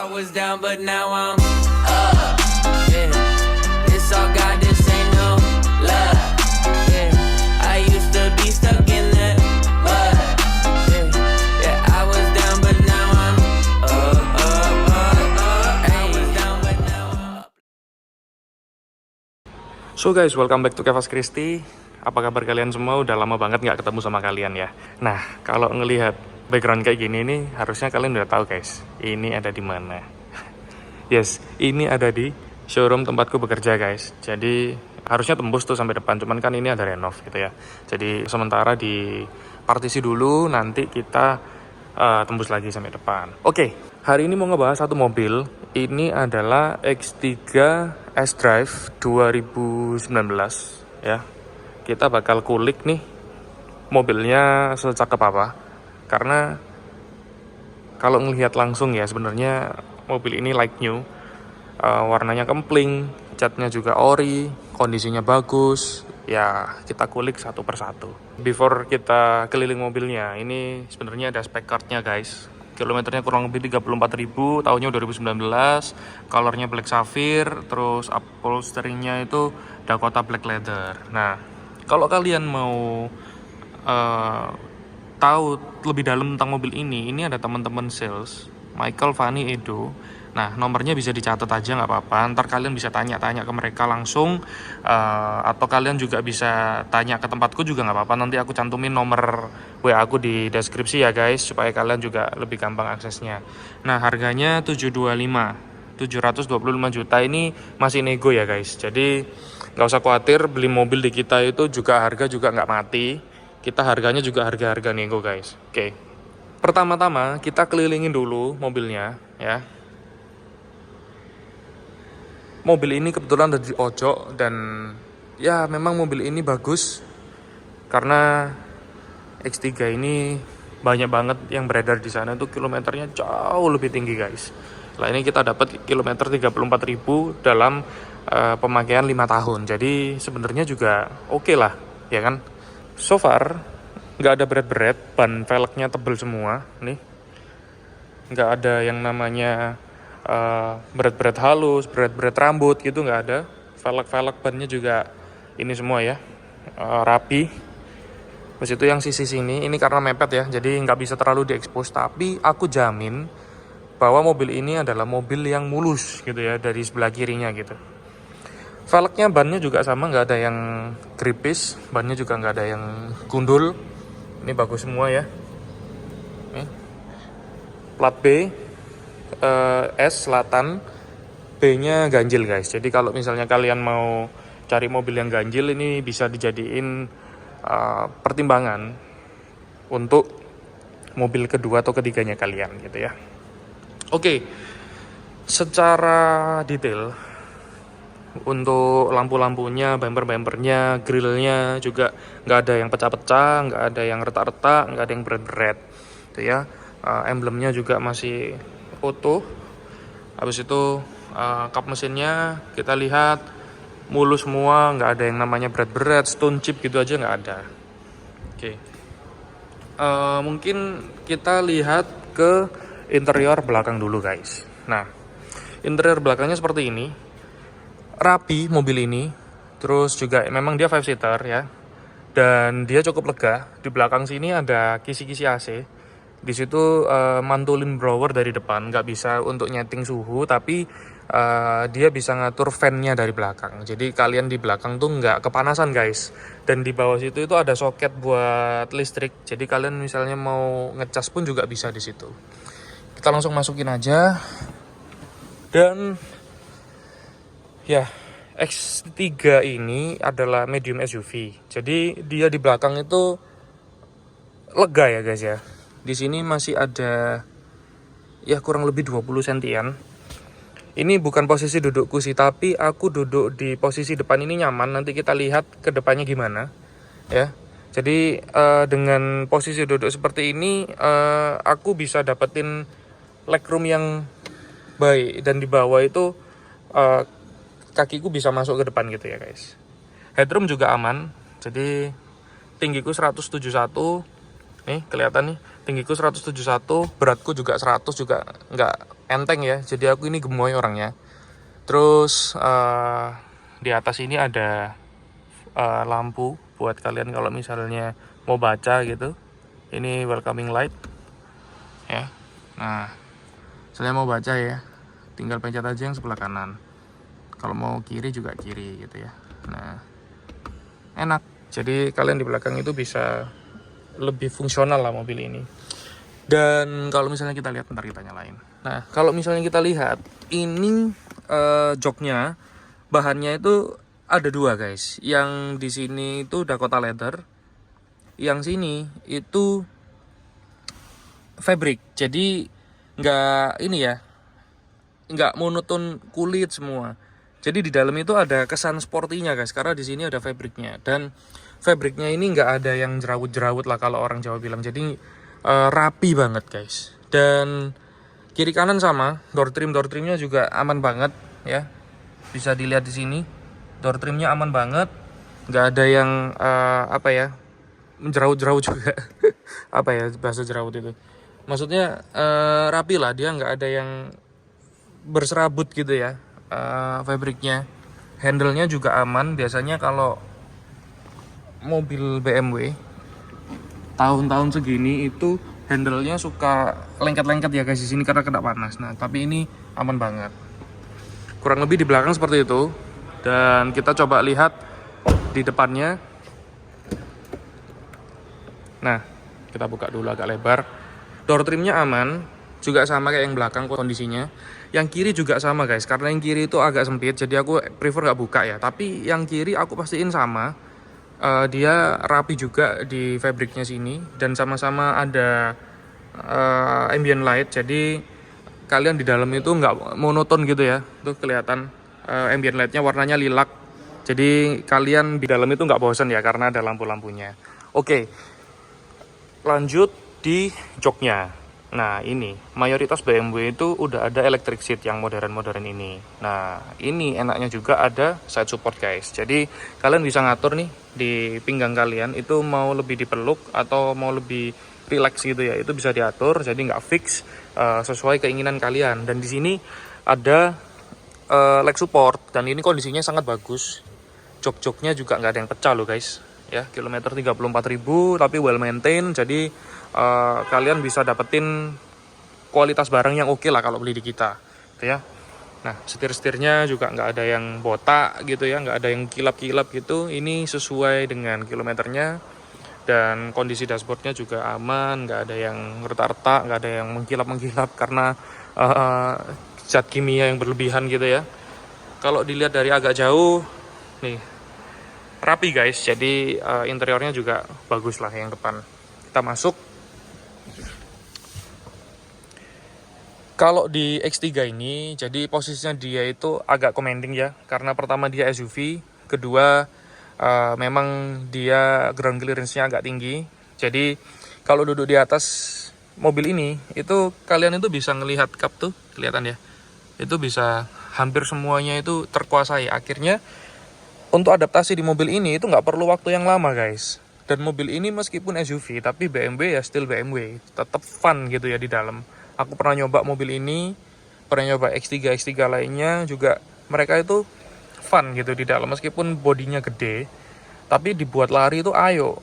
I was down, but now I'm up. Yeah, it's all God, this ain't no love. Yeah, I used to be stuck in that mud. Yeah, yeah, I was down, but now I'm up, up, up, up. I was down, but now I'm up. So guys, welcome back to Kevas Christie. Apa kabar kalian semua? Udah lama banget nggak ketemu sama kalian ya. Nah, kalau ngelihat background kayak gini nih, harusnya kalian udah tahu guys, ini ada di mana. Yes, ini ada di showroom tempatku bekerja guys. Jadi harusnya tembus tuh sampai depan, cuman kan ini ada renov gitu ya. Jadi sementara di partisi dulu, nanti kita tembus lagi sampai depan. Oke, hari ini mau ngebahas satu mobil. Ini adalah X3 S-Drive 2019 ya. Kita bakal kulik nih mobilnya secakep apa. Karena kalau ngelihat langsung ya sebenarnya mobil ini like new. Warnanya kempling, catnya juga ori, kondisinya bagus. Ya, kita kulik satu persatu. Before kita keliling mobilnya, ini sebenarnya ada spec cardnya guys. Kilometernya kurang lebih 34.000, tahunnya 2019, colornya black sapphire, terus upholstery-nya itu Dakota black leather. Nah, kalau kalian mau tahu lebih dalam tentang mobil ini ada teman-teman sales, Michael, Fanny, Edo. Nah, nomornya bisa dicatat aja nggak apa-apa. Ntar kalian bisa tanya-tanya ke mereka langsung, atau kalian juga bisa tanya ke tempatku juga nggak apa-apa. Nanti aku cantumin nomor WA aku di deskripsi ya guys, supaya kalian juga lebih gampang aksesnya. Nah, harganya 725 juta ini masih nego ya guys. Jadi nggak usah khawatir, beli mobil di kita itu juga harga juga nggak mati. Kita harganya juga harga-harga nego guys. Oke. Pertama-tama kita kelilingin dulu mobilnya ya. Mobil ini kebetulan ada di ojok dan ya memang mobil ini bagus karena X3 ini banyak banget yang beredar di sana tuh kilometernya jauh lebih tinggi guys. Setelah ini kita dapat kilometer 34.000 dalam pemakaian 5 tahun. Jadi sebenarnya juga oke lah, ya kan? So far nggak ada berat-berat, ban velgnya tebel semua nih. Nggak ada yang namanya berat-berat halus, berat-berat rambut gitu, nggak ada. Velg bannya juga ini semua ya, rapi. Terus itu yang sisi sini, ini karena mepet ya, jadi nggak bisa terlalu diekspos. Tapi aku jamin bahwa mobil ini adalah mobil yang mulus gitu ya, dari sebelah kirinya gitu. Velgnya, bannya juga sama, nggak ada yang gripis, bannya juga nggak ada yang gundul. Ini bagus semua ya. Nih. Plat B, S Selatan, B-nya ganjil guys. Jadi kalau misalnya kalian mau cari mobil yang ganjil, ini bisa dijadiin pertimbangan untuk mobil kedua atau ketiganya kalian gitu ya. Oke, secara detail untuk lampu-lampunya, bumper-bumpernya, grillnya juga nggak ada yang pecah-pecah, nggak ada yang retak-retak, nggak ada yang berat-berat gitu ya. Emblemnya juga masih utuh. Habis itu kap mesinnya kita lihat mulus semua, nggak ada yang namanya berat-berat, stone chip gitu aja nggak ada. Oke. Mungkin kita lihat ke interior belakang dulu guys. Nah, interior belakangnya seperti ini. Rapi mobil ini. Terus juga memang dia 5-seater ya. Dan dia cukup lega. Di belakang sini ada kisi-kisi AC. Di situ mantulin blower dari depan, nggak bisa untuk nyeting suhu, tapi dia bisa ngatur fan-nya dari belakang. Jadi kalian di belakang tuh nggak kepanasan guys. Dan di bawah situ itu ada soket buat listrik. Jadi kalian misalnya mau ngecas pun juga bisa di situ. Kita langsung masukin aja. Dan ya, X3 ini adalah medium SUV. Jadi dia di belakang itu lega ya guys ya. Di sini masih ada ya kurang lebih 20 sentian. Ini bukan posisi dudukku sih, tapi aku duduk di posisi depan ini nyaman. Nanti kita lihat ke depannya gimana ya. Jadi dengan posisi duduk seperti ini aku bisa dapetin legroom yang baik, dan di bawah itu kakiku bisa masuk ke depan gitu ya guys. Headroom juga aman. Jadi tinggiku 171. Nih kelihatan nih, tinggiku 171, beratku juga 100, juga nggak enteng ya, jadi aku ini gemoy orangnya. Terus di atas ini ada lampu buat kalian kalau misalnya mau baca gitu. Ini welcoming light ya. Nah, saya mau baca ya, tinggal pencet aja yang sebelah kanan. Kalau mau kiri juga kiri gitu ya. Nah, enak. Jadi kalian di belakang itu bisa lebih fungsional lah mobil ini. Dan kalau misalnya kita lihat, bentar kita nyalain. Nah, kalau misalnya kita lihat, ini joknya, bahannya itu ada dua guys. Yang di sini itu Dakota leather, yang sini itu fabric. Jadi nggak ini ya, nggak monoton kulit semua. Jadi di dalam itu ada kesan sportinya guys, karena di sini ada fabricnya. Dan fabricnya ini nggak ada yang jerawut-jerawut lah kalau orang Jawa bilang. Jadi rapi banget guys. Dan kiri kanan sama, door trimnya juga aman banget ya. Bisa dilihat di sini, door trimnya aman banget, nggak ada yang apa ya, menjerawut-jerawut juga. Apa ya bahasa jerawut itu? Maksudnya rapi lah, dia nggak ada yang berserabut gitu ya. Fabriknya, handle-nya juga aman. Biasanya kalau mobil BMW tahun-tahun segini itu handle-nya suka lengket-lengket ya guys di sini karena kena panas. Nah, tapi ini aman banget. Kurang lebih di belakang seperti itu. Dan kita coba lihat di depannya. Nah, kita buka dulu agak lebar. Door trimnya aman, juga sama kayak yang belakang kondisinya. Yang kiri juga sama guys, karena yang kiri itu agak sempit, jadi aku prefer nggak buka ya. Tapi yang kiri aku pastiin sama. Dia rapi juga di fabriknya sini, dan sama-sama ada ambient light. Jadi kalian di dalam itu nggak monoton gitu ya. Tuh kelihatan ambient lightnya warnanya lilac. Jadi kalian di dalam itu nggak bosan ya karena ada lampu-lampunya. Oke, lanjut di joknya. Nah, ini mayoritas BMW itu udah ada electric seat yang modern-modern ini. Nah, ini enaknya juga ada side support guys. Jadi kalian bisa ngatur nih di pinggang kalian itu mau lebih dipeluk atau mau lebih relax gitu ya. Itu bisa diatur, jadi nggak fix, sesuai keinginan kalian. Dan di sini ada leg support, dan ini kondisinya sangat bagus. Jok-joknya juga nggak ada yang pecah loh guys. Ya, kilometer 34.000 tapi well maintain. Jadi kalian bisa dapetin kualitas barang yang oke lah kalau beli di kita gitu ya. Nah, setir-setirnya juga nggak ada yang botak gitu ya, nggak ada yang kilap-kilap gitu. Ini sesuai dengan kilometernya. Dan kondisi dashboardnya juga aman, nggak ada yang retak-retak, nggak ada yang mengkilap-mengkilap karena zat kimia yang berlebihan gitu ya. Kalau dilihat dari agak jauh nih, rapi guys. Jadi interiornya juga bagus lah yang depan. Kita masuk. Kalau di X3 ini, jadi posisinya dia itu agak commanding ya, karena pertama dia SUV, kedua memang dia ground clearance-nya agak tinggi. Jadi kalau duduk di atas mobil ini, itu kalian itu bisa ngelihat kap tuh, kelihatan ya. Itu bisa hampir semuanya itu terkuasai. Akhirnya untuk adaptasi di mobil ini itu nggak perlu waktu yang lama guys. Dan mobil ini meskipun SUV, tapi BMW ya still BMW, tetap fun gitu ya di dalam. Aku pernah nyoba mobil ini, pernah nyoba X3 lainnya juga, mereka itu fun gitu di dalam. Meskipun bodinya gede, tapi dibuat lari itu ayo.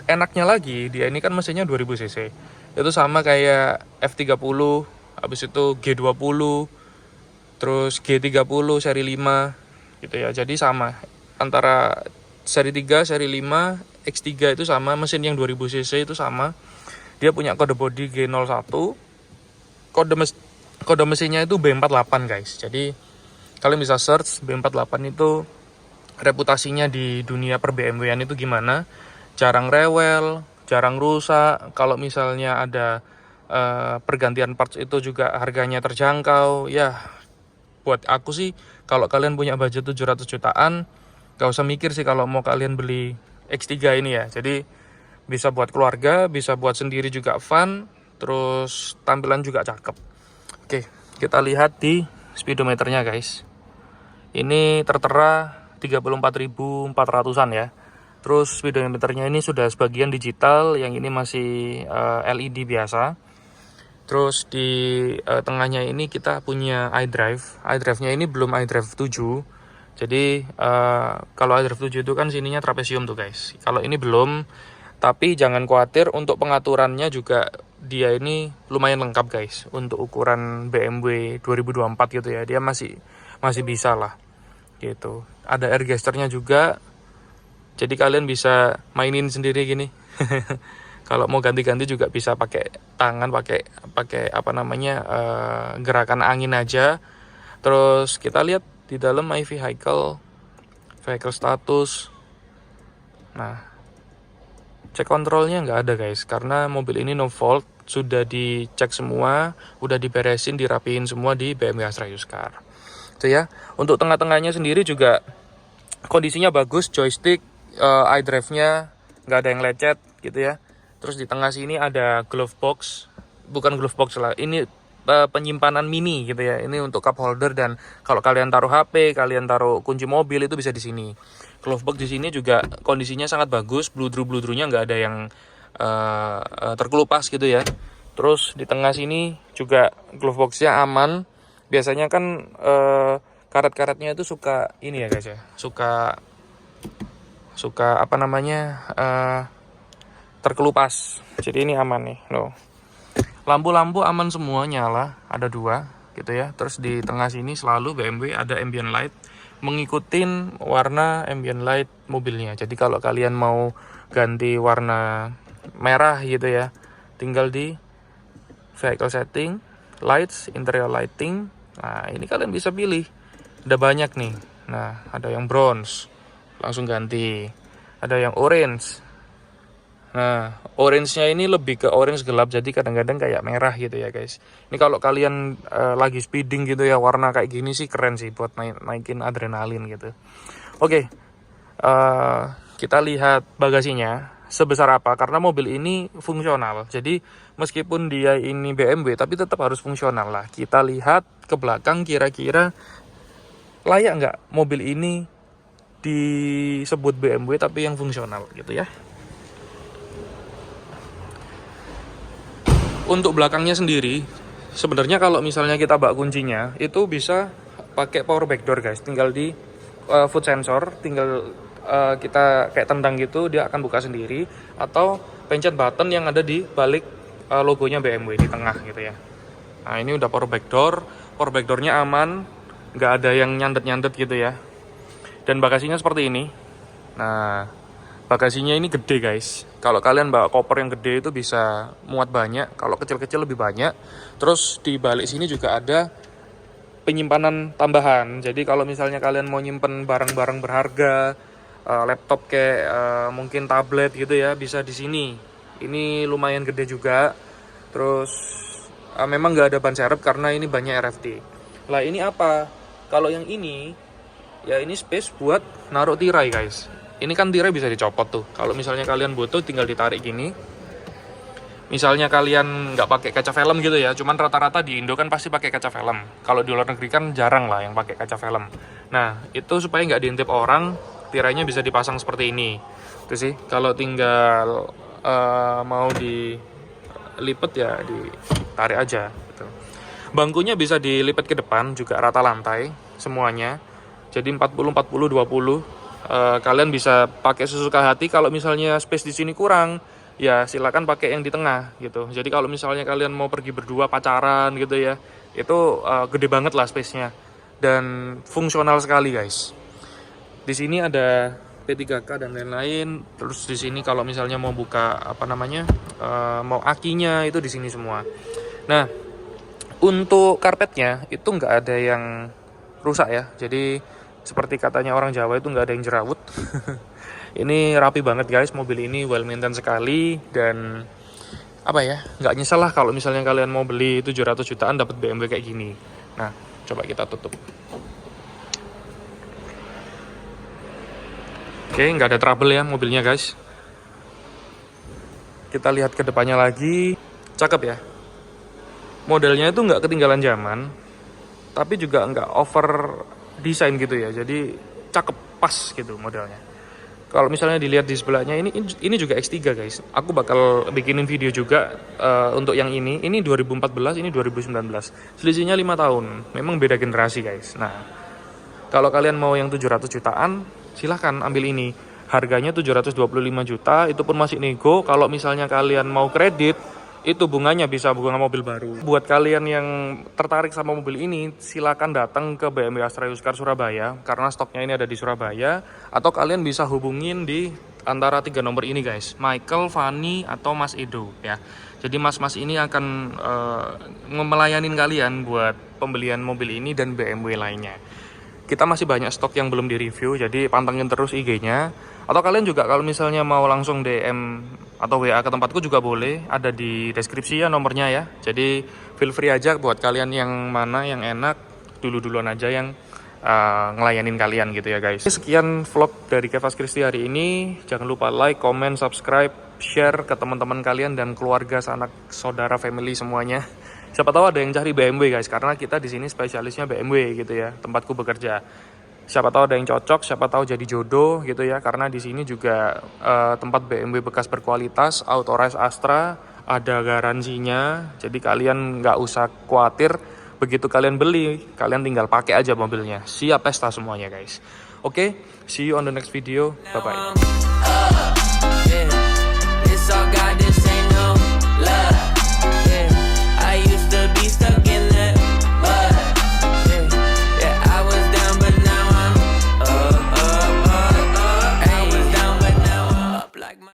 Enaknya lagi, dia ini kan mesinnya 2000 cc. Itu sama kayak F30, habis itu G20, terus G30 seri 5 gitu ya. Jadi sama antara seri 3, seri 5, X3 itu sama, mesin yang 2000 cc itu sama. Dia punya kode bodi G01. Kode mesinnya itu B48 guys. Jadi kalian bisa search B48 itu reputasinya di dunia per BMW-an itu gimana. Jarang rewel, jarang rusak. Kalau misalnya ada pergantian parts itu juga harganya terjangkau. Ya buat aku sih, kalau kalian punya budget 700 jutaan, gak usah mikir sih kalau mau kalian beli X3 ini ya. Jadi bisa buat keluarga, bisa buat sendiri juga fun, terus tampilan juga cakep. Oke, kita lihat di speedometernya guys. Ini tertera 34.400-an ya. Terus speedometernya ini sudah sebagian digital, yang ini masih LED biasa. Terus di tengahnya ini kita punya iDrive. iDrive-nya ini belum iDrive 7. Jadi kalau iDrive 7 itu kan sininya trapesium tuh guys. Kalau ini belum, tapi jangan khawatir, untuk pengaturannya juga dia ini lumayan lengkap guys. Untuk ukuran BMW 2024 gitu ya, dia masih bisa lah gitu. Ada air gesture-nya juga. Jadi kalian bisa mainin sendiri gini. Kalau mau ganti-ganti juga bisa pakai tangan, pakai apa namanya, gerakan angin aja. Terus kita lihat di dalam my vehicle status. Nah, cek kontrolnya nggak ada guys, karena mobil ini no fault, sudah dicek semua, udah diberesin, dirapihin semua di BMW Astra Used Car. Itu ya. Untuk tengah-tengahnya sendiri juga kondisinya bagus, joystick, iDrive-nya nggak ada yang lecet gitu ya. Terus di tengah sini ada glove box, bukan glove box lah, ini penyimpanan mini gitu ya. Ini untuk cup holder, dan kalau kalian taruh HP, kalian taruh kunci mobil itu bisa di sini. Glove box di sini juga kondisinya sangat bagus, bludru-bludrunya nggak ada yang terkelupas gitu ya. Terus di tengah sini juga glove box-nya aman. Biasanya kan karet-karetnya itu suka ini ya guys ya, suka apa namanya, terkelupas. Jadi ini aman nih loh. Lampu-lampu aman semua, nyala, ada 2 gitu ya. Terus di tengah sini selalu BMW ada ambient light, mengikutin warna ambient light mobilnya. Jadi kalau kalian mau ganti warna merah gitu ya, tinggal di vehicle setting, lights, interior lighting. Nah, ini kalian bisa pilih. Ada banyak nih. Nah, ada yang bronze, langsung ganti. Ada yang orange. Nah, orange-nya ini lebih ke orange gelap, jadi kadang-kadang kayak merah gitu ya guys. Ini kalau kalian lagi speeding gitu ya, warna kayak gini sih keren sih buat naikin adrenalin gitu. Oke, kita lihat bagasinya sebesar apa, karena mobil ini fungsional. Jadi meskipun dia ini BMW, tapi tetap harus fungsional lah. Kita lihat ke belakang, kira-kira layak nggak mobil ini disebut BMW tapi yang fungsional gitu ya. Untuk belakangnya sendiri, sebenarnya kalau misalnya kita bak kuncinya, itu bisa pakai power back door guys. Tinggal di foot sensor, tinggal kita kayak tendang gitu, dia akan buka sendiri. Atau pencet button yang ada di balik logonya BMW di tengah gitu ya. Nah, ini udah power back door-nya aman, nggak ada yang nyandet-nyandet gitu ya. Dan bagasinya seperti ini. Nah, bagasinya ini gede guys. Kalau kalian bawa koper yang gede itu bisa muat banyak. Kalau kecil-kecil lebih banyak. Terus di balik sini juga ada penyimpanan tambahan. Jadi kalau misalnya kalian mau nyimpen barang-barang berharga, laptop kayak mungkin tablet gitu ya, bisa di sini. Ini lumayan gede juga. Terus memang nggak ada ban serep karena ini banyak RFT. Lah ini apa? Kalau yang ini, ya ini space buat naruh tirai guys. Ini kan tirai bisa dicopot tuh. Kalau misalnya kalian butuh, tinggal ditarik gini. Misalnya kalian nggak pakai kaca film gitu ya, cuman rata-rata di Indo kan pasti pakai kaca film. Kalau di luar negeri kan jarang lah yang pakai kaca film. Nah, itu supaya nggak diintip orang, tirainya bisa dipasang seperti ini. Itu sih. Kalau tinggal mau dilipat ya ditarik aja. Gitu. Bangkunya bisa dilipat ke depan, juga rata lantai semuanya. Jadi 40-40-20. Kalian bisa pakai sesuka hati. Kalau misalnya space di sini kurang, ya silakan pakai yang di tengah gitu. Jadi kalau misalnya kalian mau pergi berdua pacaran gitu ya, itu gede banget lah space-nya dan fungsional sekali guys. Di sini ada P3K dan lain-lain. Terus di sini kalau misalnya mau buka apa namanya, mau akinya itu di sini semua. Nah, untuk karpetnya itu nggak ada yang rusak ya. Jadi seperti katanya orang Jawa itu nggak ada yang jerawut. Ini rapi banget guys, mobil ini well maintained sekali. Dan apa ya, nggak nyesel lah kalau misalnya kalian mau beli 700 jutaan dapat BMW kayak gini. Nah, coba kita tutup. Oke, nggak ada trouble ya mobilnya guys. Kita lihat ke depannya lagi. Cakep ya. Modelnya itu nggak ketinggalan zaman, tapi juga nggak over desain gitu ya. Jadi cakep, pas gitu modelnya. Kalau misalnya dilihat di sebelahnya ini juga X3 guys. Aku bakal bikinin video juga untuk yang ini. Ini 2014, ini 2019. Selisihnya 5 tahun. Memang beda generasi guys. Nah, kalau kalian mau yang 700 jutaan, silahkan ambil ini. Harganya 725 juta, itu pun masih nego. Kalau misalnya kalian mau kredit, itu bunganya bisa bunga mobil baru. Buat kalian yang tertarik sama mobil ini, silakan datang ke BMW Astra Yuskar Surabaya karena stoknya ini ada di Surabaya, atau kalian bisa hubungin di antara 3 nomor ini guys, Michael, Fani, atau Mas Edo ya. Jadi mas-mas ini akan melayanin kalian buat pembelian mobil ini dan BMW lainnya. Kita masih banyak stok yang belum direview, jadi pantengin terus IG-nya. Atau kalian juga kalau misalnya mau langsung DM atau WA ke tempatku juga boleh, ada di deskripsi ya nomornya ya. Jadi feel free aja buat kalian yang mana yang enak, duluan aja yang ngelayanin kalian gitu ya guys. Sekian vlog dari Kevas Kristi hari ini. Jangan lupa like, comment, subscribe, share ke teman-teman kalian dan keluarga, sanak, saudara, family semuanya. Siapa tahu ada yang cari BMW guys, karena kita di sini spesialisnya BMW gitu ya, tempatku bekerja. Siapa tahu ada yang cocok, siapa tahu jadi jodoh gitu ya, karena di sini juga tempat BMW bekas berkualitas, Authorize Astra, ada garansinya, jadi kalian nggak usah khawatir. Begitu kalian beli, kalian tinggal pakai aja mobilnya, siap pesta semuanya guys. Oke, see you on the next video, bye bye. Yeah, it's all God.